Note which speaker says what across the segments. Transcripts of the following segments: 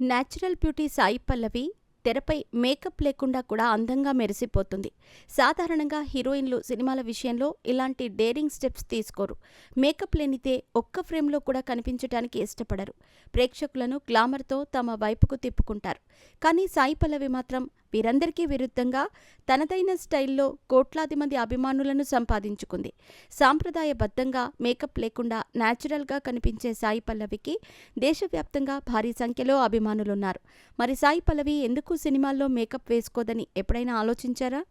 Speaker 1: Natural beauty Sai Pallavi తెరపై makeup లేకుండా కూడా అందంగా మెరిసిపోతుంది. సాధారణంగా హీరోయిన్లు సినిమాల విషయంలో ఇలాంటి డేరింగ్ స్టెప్స్ తీసుకోరు. మేకప్ లేనిదే ఒక్క ఫ్రేమ్లో కూడా కనిపించటానికి ఇష్టపడరు. ప్రేక్షకులను గ్లామర్తో తమ వైపుకు తిప్పుకుంటారు. కానీ సాయి పల్లవి మాత్రం వీరందరికీ విరుద్ధంగా తనదైన స్టైల్లో కోట్లాది మంది అభిమానులను సంపాదించుకుంది. సాంప్రదాయబద్ధంగా మేకప్ లేకుండా న్యాచురల్గా కనిపించే సాయి పల్లవికి దేశవ్యాప్తంగా భారీ సంఖ్యలో అభిమానులున్నారు. మరి సాయి పల్లవి ఎందుకు సినిమాల్లో మేకప్ వేసుకోదని ఎప్పుడైనా ఆలోచించారా?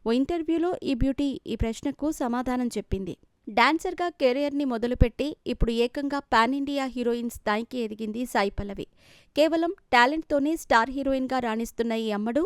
Speaker 1: ఓ ఇంటర్వ్యూలో ఈ బ్యూటీ ఈ ప్రశ్నకు సమాధానం చెప్పింది. డాన్సర్గా కెరియర్ని మొదలుపెట్టి ఇప్పుడు ఏకంగా పాన్ ఇండియా హీరోయిన్ స్థాయికి ఎదిగింది సాయి పల్లవి. కేవలం టాలెంట్తోనే స్టార్ హీరోయిన్గా రాణిస్తున్న ఈ అమ్మడు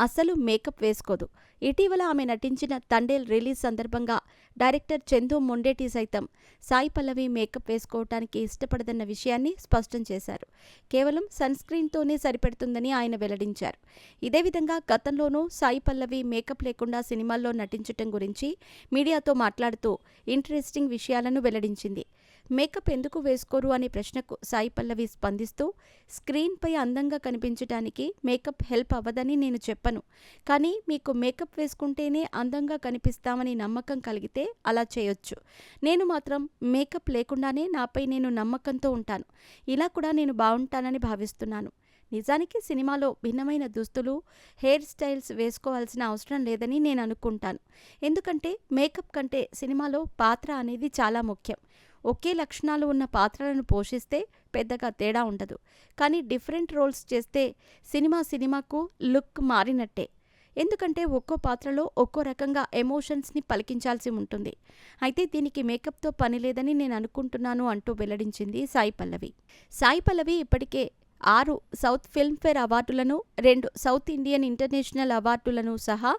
Speaker 1: అస్సలు మేకప్ వేసుకోదు. ఇటీవల ఆమె నటించిన తండేల్ రిలీజ్ సందర్భంగా డైరెక్టర్ చందు మొండేటి సైతం సాయి పల్లవి మేకప్ వేసుకోవటానికి ఇష్టపడదన్న విషయాన్ని స్పష్టం చేశారు. కేవలం సన్ స్క్రీన్తోనే సరిపెడుతుందని ఆయన వెల్లడించారు. ఇదే విధంగా గతంలోనూ సాయి పల్లవి మేకప్ లేకుండా సినిమాల్లో నటించటం గురించి మీడియాతో మాట్లాడుతూ ఇంట్రెస్టింగ్ విషయాలను వెల్లడించింది. మేకప్ ఎందుకు వేసుకోరు అనే ప్రశ్నకు సాయి పల్లవి స్పందిస్తూ, స్క్రీన్పై అందంగా కనిపించడానికి మేకప్ హెల్ప్ అవ్వదని నేను చెప్పను. కానీ మీకు మేకప్ వేసుకుంటేనే అందంగా కనిపిస్తామని నమ్మకం కలిగితే అలా చేయొచ్చు. నేను మాత్రం మేకప్ లేకుండానే నాపై నేను నమ్మకంతో ఉంటాను. ఇలా కూడా నేను బాగుంటానని భావిస్తున్నాను. నిజానికి సినిమాలో భిన్నమైన దుస్తులు, హెయిర్ స్టైల్స్ వేసుకోవాల్సిన అవసరం లేదని నేను అనుకుంటాను. ఎందుకంటే మేకప్ కంటే సినిమాలో పాత్ర అనేది చాలా ముఖ్యం. ఒకే లక్షణాలు ఉన్న పాత్రలను పోషిస్తే పెద్దగా తేడా ఉండదు. కానీ డిఫరెంట్ రోల్స్ చేస్తే సినిమాకు లుక్ మారినట్టే. ఎందుకంటే ఒక్కో పాత్రలో ఒక్కో రకంగా ఎమోషన్స్ని పలికించాల్సి ఉంటుంది. అయితే దీనికి మేకప్తో పని లేదని నేను అనుకుంటున్నాను అంటూ వెల్లడించింది సాయి పల్లవి. సాయి పల్లవి ఇప్పటికే 6 సౌత్ ఫిల్మ్ఫేర్ అవార్డులను, 2 సౌత్ ఇండియన్ ఇంటర్నేషనల్ అవార్డులను సహా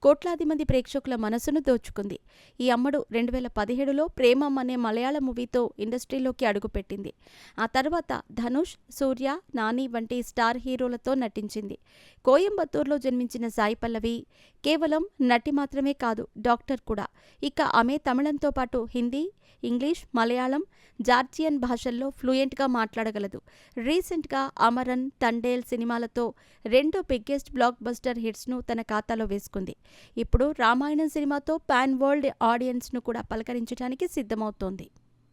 Speaker 1: కోట్లాది మంది ప్రేక్షకుల మనసును దోచుకుంది. ఈ అమ్మడు 2017లో ప్రేమం అనే మలయాళ మూవీతో ఇండస్ట్రీలోకి అడుగుపెట్టింది. ఆ తర్వాత ధనుష్, సూర్య, నాని వంటి స్టార్ హీరోలతో నటించింది. కోయంబత్తూర్లో జన్మించిన సాయి పల్లవి కేవలం నటి మాత్రమే కాదు, డాక్టర్ కూడా. ఇక ఆమె తమిళంతో పాటు హిందీ, ఇంగ్లీష్, మలయాళం, జార్జియన్ భాషల్లో ఫ్లూయెంట్గా మాట్లాడగలదు. రీసెంట్గా అమరన్, తండేల్ సినిమాలతో 2 బిగ్గెస్ట్ బ్లాక్ బస్టర్ హిట్స్ను తన ఖాతాలో వేసుకుంది. ఇప్పుడు రామాయణం సినిమాతో పాన్ వరల్డ్ ఆడియన్స్ను కూడా పలకరించడానికి సిద్ధమవుతోంది.